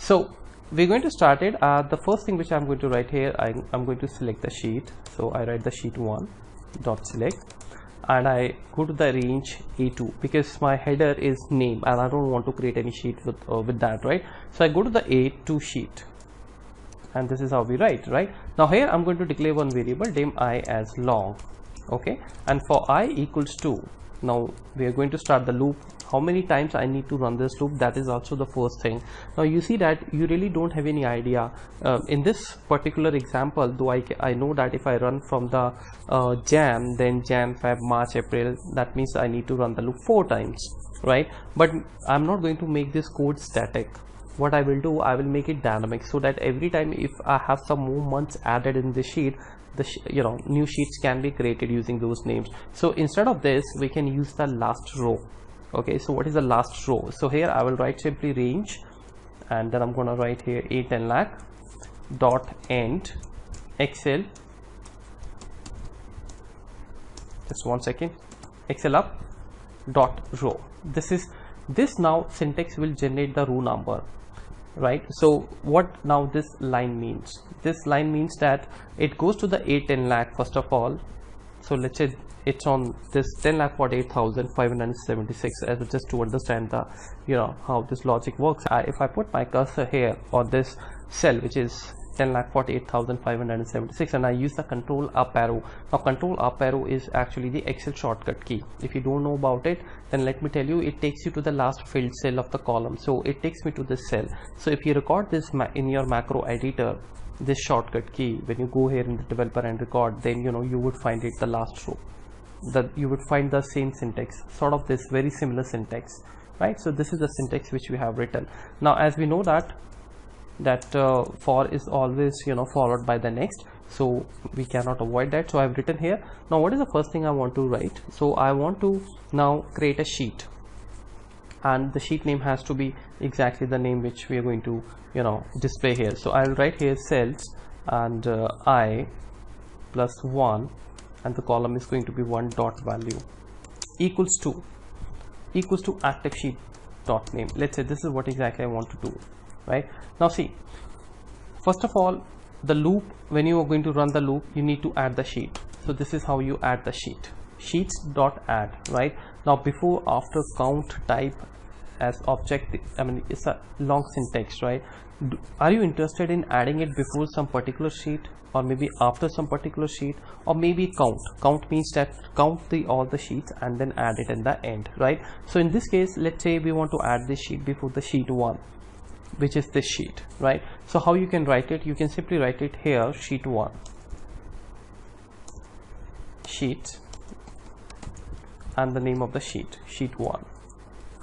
So we're going to start it. The first thing which I'm going to write here, I'm going to select the sheet. So I write the sheet 1 dot select, and I go to the range A2 because my header is name and I don't want to create any sheet with that, right? So I go to the A2 sheet, and this is how we write, right? Now here I'm going to declare one variable dim I as long, okay, and for I equals 2. Now we are going to start the loop. How many times I need to run this loop, that is also the first thing. Now you see that you really don't have any idea in this particular example, though I know that if I run from the Jan, then Jan, Feb, March, April, that means I need to run the loop 4 times, right? But I'm not going to make this code static. What I will do, I will make it dynamic, so that every time if I have some more months added in the sheet, the new sheets can be created using those names. So instead of this, we can use the last row. Okay, so what is the last row? So here I will write simply range, and then I'm going to write here 810 lakh dot end excel, just 1 second, excel up dot row. This now syntax will generate the row number, right? So what now this line means? This line means that it goes to the 810 lakh first of all. So let's say it's on this 10,48,576, as just to understand the how this logic works. If I put my cursor here on this cell, which is 10,48,576, and I use the control up arrow. Now control up arrow is actually the Excel shortcut key. If you don't know about it, then let me tell you, it takes you to the last filled cell of the column. So it takes me to this cell. So if you record this in your macro editor, this shortcut key, when you go here in the developer and record, then you would find it the last row, that you would find the same syntax, sort of this very similar syntax, right? So this is the syntax which we have written. Now as we know that for is always followed by the next, so we cannot avoid that. So I've written here. Now what is the first thing I want to write? So I want to now create a sheet, and the sheet name has to be exactly the name which we are going to display here. So I'll write here cells and I plus 1, and the column is going to be 1 dot value equals to active sheet dot name. Let's say this is what exactly I want to do, right? Now see, first of all, the loop, when you are going to run the loop, you need to add the sheet. So this is how you add the sheet, sheets dot add, right? Now before, after, count, type as object, I mean it's a long syntax, right? Are you interested in adding it before some particular sheet, or maybe after some particular sheet, or maybe count means that count all the sheets and then add it in the end, right? So in this case, let's say we want to add this sheet before the sheet 1, which is this sheet, right? So how you can write it? You can simply write it here, sheet 1, sheet, and the name of the sheet, sheet 1.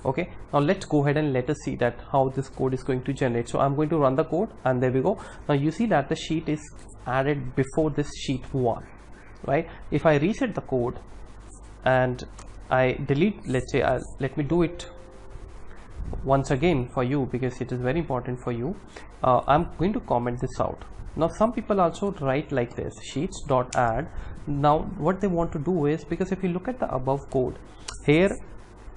Okay, now let's go ahead and let us see that how this code is going to generate. So I'm going to run the code, and there we go. Now you see that the sheet is added before this sheet 1, right? If I reset the code and I delete, let's say let me do it once again for you, because it is very important for you. I'm going to comment this out. Now some people also write like this, sheets dot add. Now what they want to do is, because if you look at the above code here,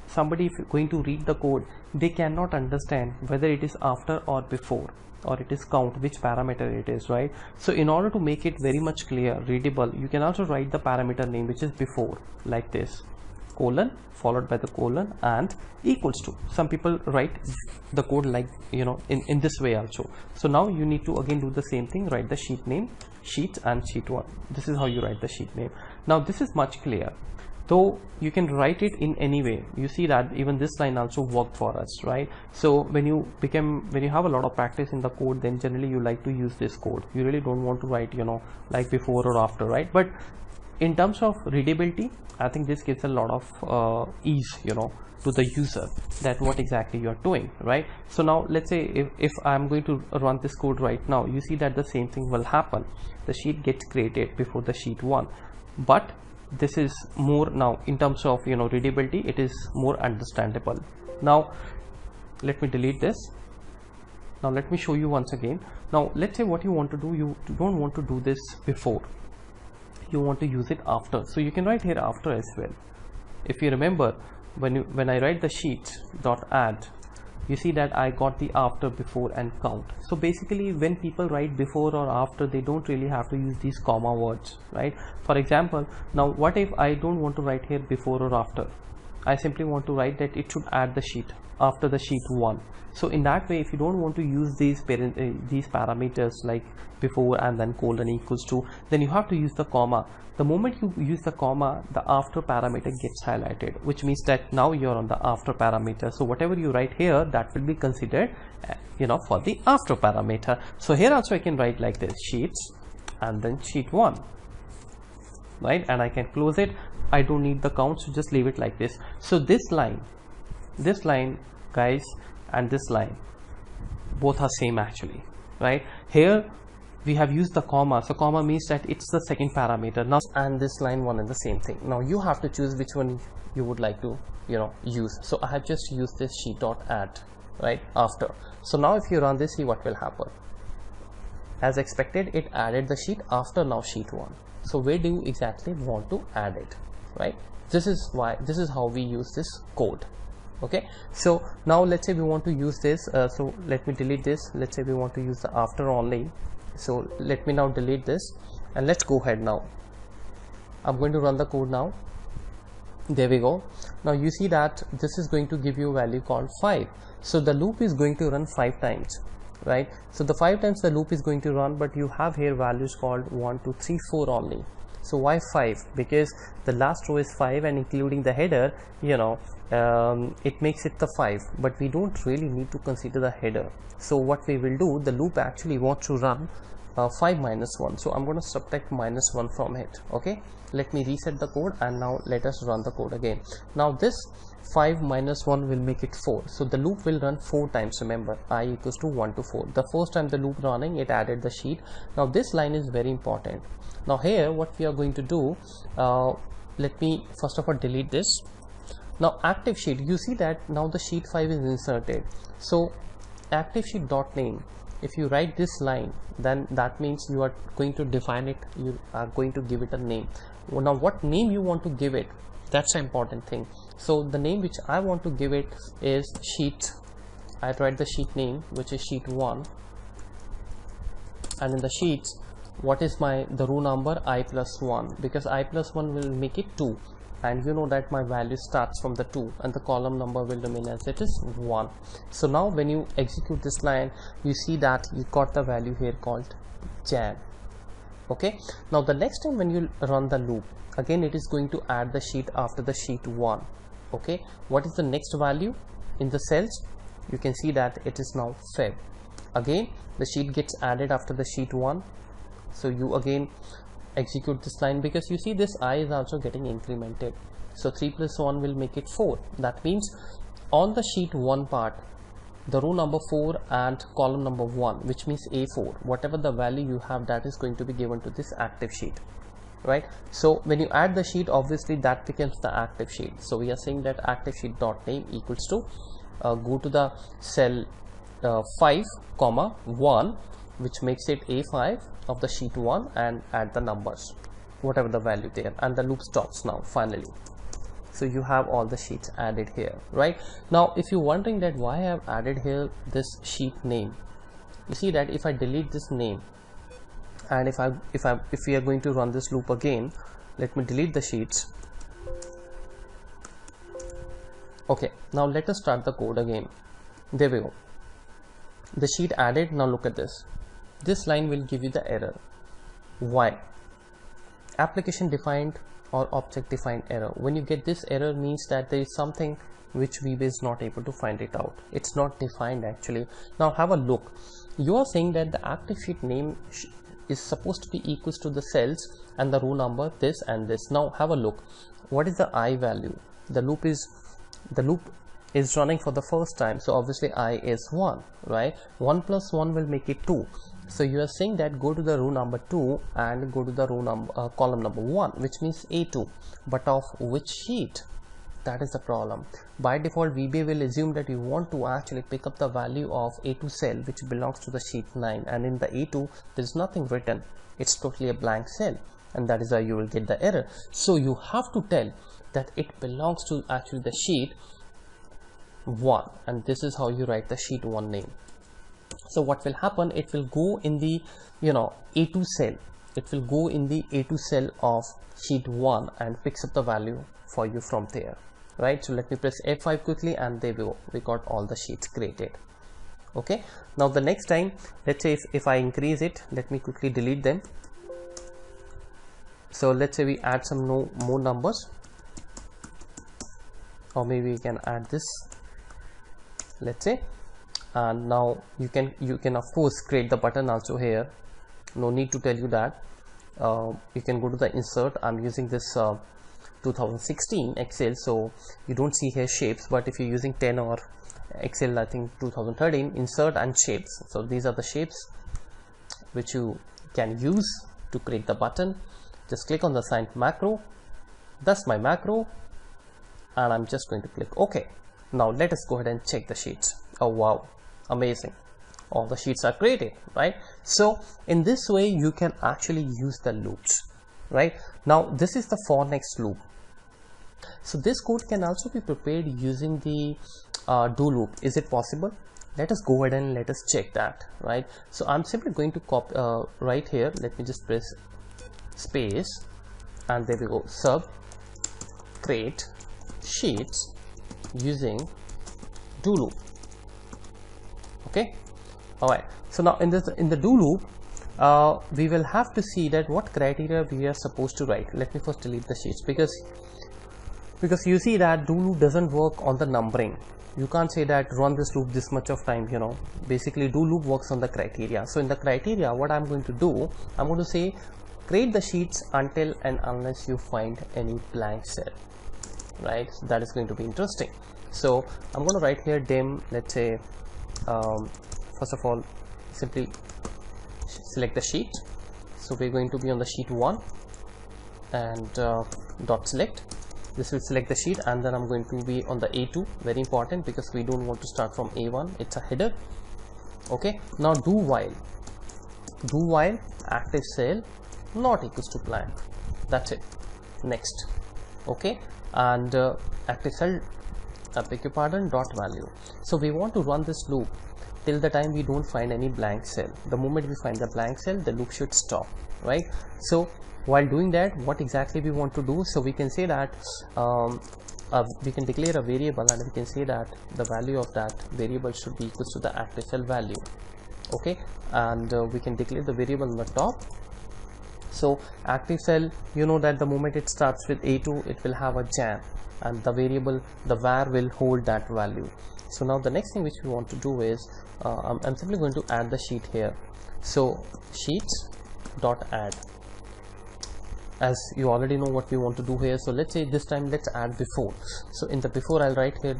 somebody, if you're going to read the code, they cannot understand whether it is after or before, or it is count, which parameter it is, right? So in order to make it very much clear, readable, you can also write the parameter name, which is before, like this, colon followed by the colon and equals to. Some people write the code like in this way also. So now you need to again do the same thing, write the sheet name, sheet, and sheet 1. This is how you write the sheet name. Now this is much clear, though you can write it in any way. You see that even this line also worked for us, right? So when you have a lot of practice in the code, then generally you like to use this code. You really don't want to write like before or after, right? But in terms of readability, I think this gives a lot of ease to the user, that what exactly you are doing, right? So now let's say if I'm going to run this code right now, you see that the same thing will happen. The sheet gets created before the sheet 1, but this is more, now in terms of readability, it is more understandable. Now let me delete this. Now let me show you once again. Now let's say what you want to do, you don't want to do this before, you want to use it after. So you can write here after as well. If you remember, when I write the sheet dot add, you see that I got the after, before and count. So basically when people write before or after, they don't really have to use these comma words, right? For example, now what if I don't want to write here before or after? I simply want to write that it should add the sheet after the sheet 1. So in that way, if you don't want to use these parameters like before and then colon equals to, then you have to use the comma. The moment you use the comma, the after parameter gets highlighted, which means that now you're on the after parameter. So whatever you write here, that will be considered for the after parameter. So here also I can write like this, sheets and then sheet 1, right? And I can close it. I don't need the count, so just leave it like this. So this line guys, and this line, both are same actually, right? Here we have used the comma, so comma means that it's the second parameter now, and this line one is the same thing. Now you have to choose which one you would like to use. So I have just used this sheet dot add, right, after. So now if you run this, see what will happen. As expected, it added the sheet after now sheet 1. So where do you exactly want to add it, right? This is how we use this code. Okay, so now let's say we want to use this, so let me delete this. Let's say we want to use the after only, so let me now delete this, and let's go ahead. Now I'm going to run the code now. There we go. Now you see that this is going to give you a value called 5. So the loop is going to run 5 times, right? So the 5 times the loop is going to run, but you have here values called 1 2 3 4 only. So why 5? Because the last row is 5 and including the header, it makes it the 5, but we don't really need to consider the header. So what we will do, the loop actually wants to run 5 minus 1. So I'm going to subtract minus 1 from it. Okay, let me reset the code, and now let us run the code again. Now this 5 minus 1 will make it 4. So the loop will run 4 times. Remember, I equals to 1 to 4. The first time the loop running, it added the sheet. Now this line is very important. Now here what we are going to do, let me first of all delete this. Now active sheet, you see that now the sheet 5 is inserted. So active sheet dot name, if you write this line, then that means you are going to define it, you are going to give it a name. Now what name you want to give it, that's an important thing. So the name which I want to give it is sheet. I write the sheet name, which is sheet 1, and in the sheets, what is the row number? I plus 1, because I plus 1 will make it 2, and you know that my value starts from the 2 and the column number will remain as it is 1. So now when you execute this line, you see that you got the value here called Jan. Okay, now the next time when you run the loop, again it is going to add the sheet after the sheet 1. Okay, what is the next value in the cells? You can see that it is now Feb. Again the sheet gets added after the sheet 1. So you again execute this line, because you see this I is also getting incremented. So 3 plus 1 will make it 4. That means on the sheet 1 part, the row number 4 and column number 1, which means A4, whatever the value you have, that is going to be given to this active sheet, right? So when you add the sheet, obviously that becomes the active sheet. So we are saying that active sheet dot name equals to go to the cell 5 comma 1, which makes it A5 of the sheet 1, and add the numbers, whatever the value there, and the loop stops now finally. So you have all the sheets added here, right? Now if you're wondering that why I have added here this sheet name, you see that if I delete this name, and if we are going to run this loop again, let me delete the sheets. Okay, now let us start the code again. There we go. The sheet added. Now look at this. This line will give you the error. Why? Application defined or object defined error. When you get this error, means that there is something which VBA is not able to find it out. It's not defined actually. Now have a look. You are saying that the active sheet name is supposed to be equals to the cells and the row number, this and this. Now have a look. What is the I value? The loop is running for the first time, so obviously I is 1, right? 1 plus 1 will make it 2. So you are saying that go to the row number 2 and go to the row number column number 1, which means A2, but of which sheet? That is the problem. By default, VBA will assume that you want to actually pick up the value of A2 cell, which belongs to the sheet 9, and in the A2 there is nothing written. It's totally a blank cell, and that is why you will get the error. So you have to tell that it belongs to actually the sheet 1, and this is how you write the sheet 1 name. So what will happen, it will go in the A2 cell, it will go in the A2 cell of sheet 1 and picks up the value for you from there, right? So let me press F5 quickly, and there we go, we got all the sheets created. Okay, now the next time, let's say if I increase it, let me quickly delete them. So let's say we add some more numbers, or maybe we can add this, let's say, and now you can of course create the button also here. No need to tell you that. You can go to the insert. I'm using this 2016 Excel, so you don't see here shapes, but if you're using 10 or Excel, I think 2013, insert and shapes. So these are the shapes which you can use to create the button. Just click on the assigned macro. That's my macro, and I'm just going to click OK. Now let us go ahead and check the sheets. Oh wow, amazing, all the sheets are created, right? So in this way you can actually use the loops, right? Now this is the for next loop. So this code can also be prepared using the do loop. Is it possible? Let us go ahead and let us check that, right? So I'm simply going to copy right here, let me just press space, and there we go, sub create sheets using do loop. Okay, all right. So now in the do loop, we will have to see that what criteria we are supposed to write. Let me first delete the sheets, because you see that do loop doesn't work on the numbering. You can't say that run this loop this much of time, basically do loop works on the criteria. So in the criteria, what I'm going to do, I'm going to say create the sheets until and unless you find any blank cell, right? So that is going to be interesting. So I'm going to write here dim, let's say, first of all, simply select the sheet. So we're going to be on the sheet 1, and dot select. This will select the sheet, and then I'm going to be on the A2, very important, because we don't want to start from A1, it's a header. Okay, now do while active cell not equals to blank. That's it. Next. Okay, and active cell, I beg your pardon, dot value. So we want to run this loop till the time we don't find any blank cell. The moment we find the blank cell, the loop should stop, right? So while doing that, what exactly we want to do, so we can say that we can declare a variable, and we can say that the value of that variable should be equal to the active cell value. Okay, and we can declare the variable on the top. So active cell, that the moment it starts with A2, it will have a Jan, and the variable, the var, will hold that value. So now the next thing which we want to do is I'm simply going to add the sheet here. So sheets dot add, as you already know what we want to do here. So let's say this time let's add before. So in the before, I'll write here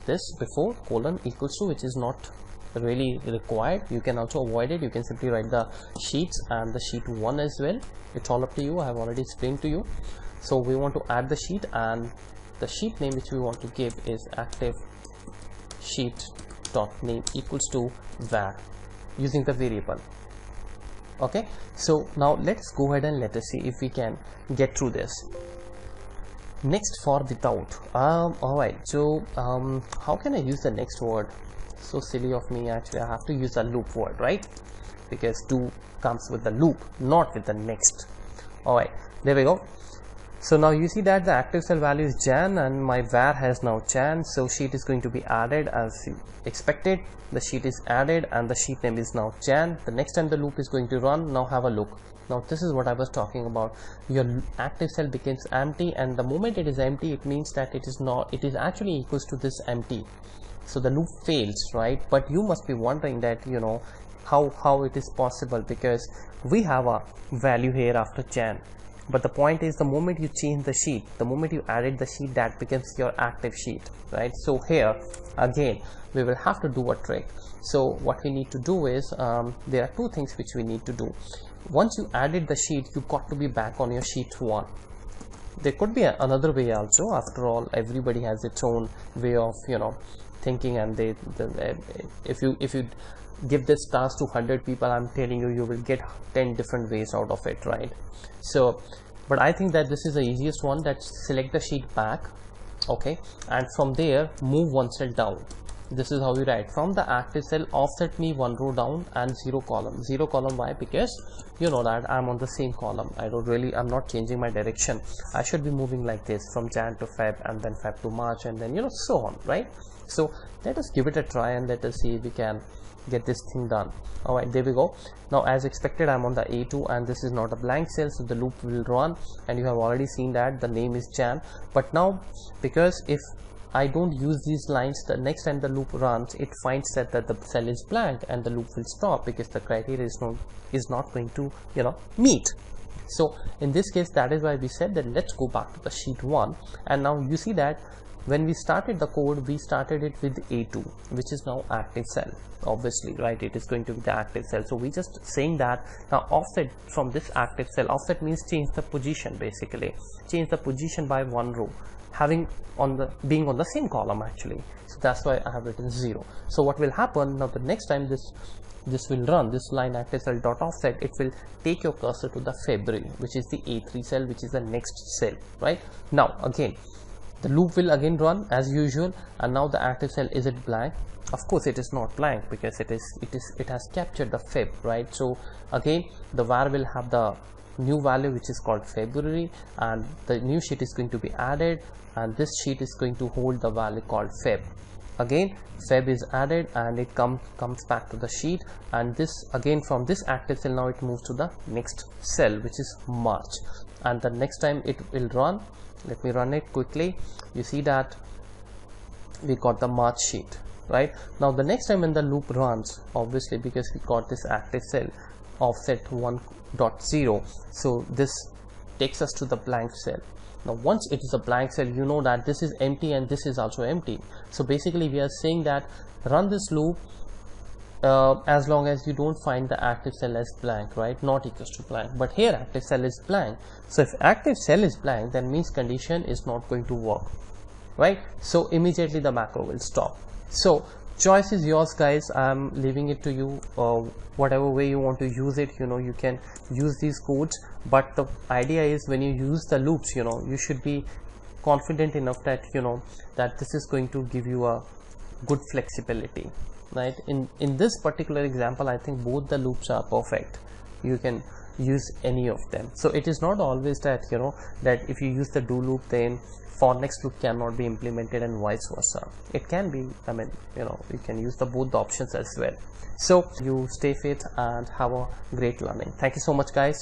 this before colon equals to, which is not really required. You can also avoid it. You can simply write the sheets and the sheet 1 as well. It's all up to you. I have already explained to you. So we want to add the sheet, and the sheet name which we want to give is active sheet dot name equals to var, using the variable. Okay, so now let's go ahead and let us see if we can get through this. Next, for without. All right, so how can I use the next word? So silly of me, actually I have to use a loop word, right? Because do comes with the loop, not with the next. All right, there we go. So now you see that the active cell value is Jan, and my var has now Jan. So sheet is going to be added as expected. The sheet is added, and the sheet name is now Jan. The next time the loop is going to run, now have a look. Now this is what I was talking about. Your active cell becomes empty, and the moment it is empty, it means that it is actually equals to this empty. So the loop fails, right? But you must be wondering that how it is possible, because we have a value here after Jan. But the point is, the moment you change the sheet, the moment you added the sheet, that becomes your active sheet, right? So here again we will have to do a trick. So what we need to do is there are two things which we need to do. Once you added the sheet, you got to be back on your sheet 1. There could be another way also. After all, everybody has its own way of thinking, and if you give this task to 100 people, I'm telling you, you will get 10 different ways out of it, right? So but I think that this is the easiest one, that select the sheet back, okay, and from there move one cell down. This is how we write: from the active cell offset me one row down and 0 column. 0 column, why? Because you know that I'm on the same column. I'm not changing my direction. I should be moving like this from Jan to Feb, and then Feb to March, and then so on, right? So let us give it a try and let us see if we can get this thing done. All right, there we go. Now as expected, I'm on the A2 and this is not a blank cell, so the loop will run, and you have already seen that the name is Jan. But now, because if I don't use these lines, the next time the loop runs, it finds that the cell is blank and the loop will stop because the criteria is not going to meet. So in this case, that is why we said that let's go back to the sheet 1, and now you see that when we started the code, we started it with A2, which is now active cell, obviously, right? It is going to be the active cell. So we just saying that now offset from this active cell. Offset means change the position, basically change the position by one row, being on the same column actually. So that's why I have written 0. So what will happen now, the next time this will run, this line active cell dot offset, it will take your cursor to the February, which is the A3 cell, which is the next cell, right? Now again the loop will again run as usual, and now the active cell, is it blank? Of course it is not blank, because it has captured the Feb, right? So again the var will have the new value, which is called February, and the new sheet is going to be added, and this sheet is going to hold the value called Feb. Again Feb is added and it comes back to the sheet, and this again from this active cell now it moves to the next cell, which is March, and the next time it will run, let me run it quickly. You see that we got the March sheet, right? Now the next time when the loop runs, obviously because we got this active cell offset 1.0, so this takes us to the blank cell. Now once it is a blank cell, you know that this is empty and this is also empty. So basically we are saying that run this loop as long as you don't find the active cell as blank, right? Not equals to blank, but here active cell is blank. So if active cell is blank, then means condition is not going to work, right? So immediately the macro will stop. So choice is yours, guys. I'm leaving it to you. Whatever way you want to use it, you can use these codes, but the idea is when you use the loops, you should be confident enough that that this is going to give you a good flexibility, right? In this particular example, I think both the loops are perfect. You can use any of them. So it is not always that that if you use the do loop, then for next loop cannot be implemented and vice versa. It can be, you can use both the options as well. So you stay fit and have a great learning. Thank you so much, guys.